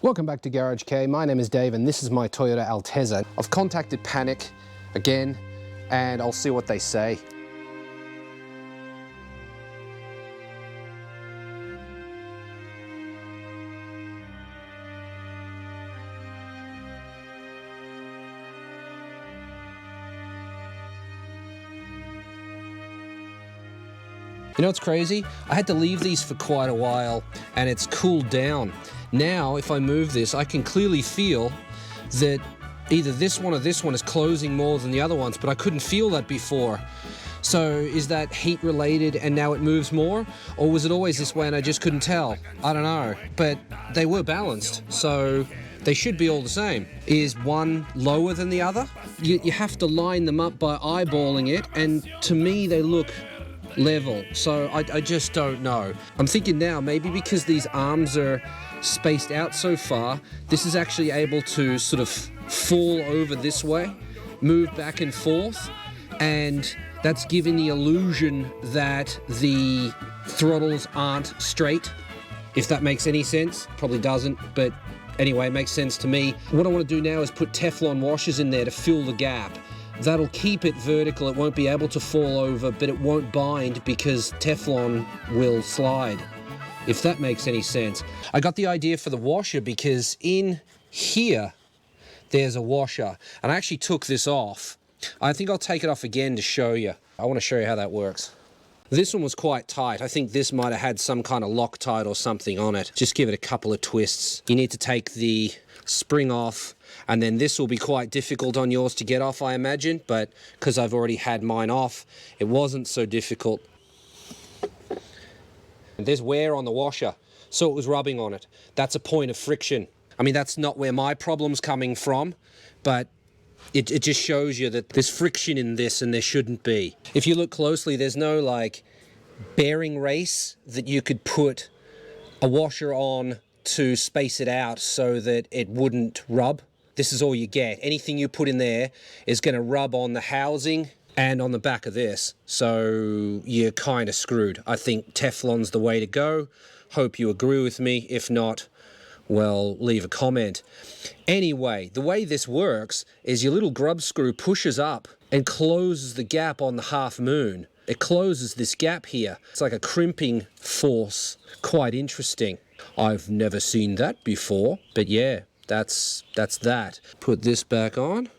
Welcome back to Garage K. My name is Dave and this is my Toyota Altezza. I've contacted Panic again and I'll see what they say. You know what's crazy? I had to leave these for quite a while and it's cooled down. Now, if I move this, I can clearly feel that either this one or this one is closing more than the other ones, but I couldn't feel that before. So is that heat related and now it moves more? Or was it always this way and I just couldn't tell? I don't know, but they were balanced, so they should be all the same. Is one lower than the other? You have to line them up by eyeballing it, and to me they look level, so I just don't know. I'm thinking now, maybe because these arms are spaced out so far, this is actually able to sort of fall over this way, move back and forth, and that's giving the illusion that the throttles aren't straight, if that makes any sense. Probably doesn't, but anyway, it makes sense to me. What I want to do now is put Teflon washers in there to fill the gap. That'll keep it vertical, it won't be able to fall over, but it won't bind because Teflon will slide, if that makes any sense. I got the idea for the washer because in here, there's a washer, and I actually took this off. I think I'll take it off again to show you. I want to show you how that works. This one was quite tight. I think this might have had some kind of Loctite or something on it. Just give it a couple of twists. You need to take the spring off, and then this will be quite difficult on yours to get off, I imagine, but because I've already had mine off, it wasn't so difficult. And there's wear on the washer, so it was rubbing on it. That's a point of friction. I mean, that's not where my problem's coming from, but it just shows you that there's friction in this and there shouldn't be. If you look closely, there's no like bearing race that you could put a washer on to space it out so that it wouldn't rub. This is all you get. Anything you put in there is going to rub on the housing and on the back of this. So you're kind of screwed. I think Teflon's the way to go. Hope you agree with me. If not, well, leave a comment. Anyway, the way this works is your little grub screw pushes up and closes the gap on the half moon. It closes this gap here. It's like a crimping force. Quite interesting. I've never seen that before, but yeah, that's that. Put this back on.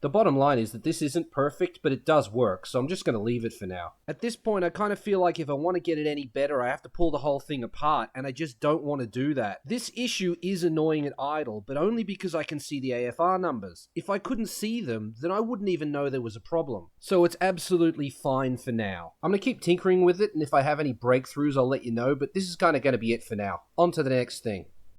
The bottom line is that this isn't perfect, but it does work, so I'm just going to leave it for now. At this point, I kind of feel like if I want to get it any better, I have to pull the whole thing apart, and I just don't want to do that. This issue is annoying at idle, but only because I can see the AFR numbers. If I couldn't see them, then I wouldn't even know there was a problem. So it's absolutely fine for now. I'm going to keep tinkering with it, and if I have any breakthroughs, I'll let you know, but this is kind of going to be it for now. On to the next thing.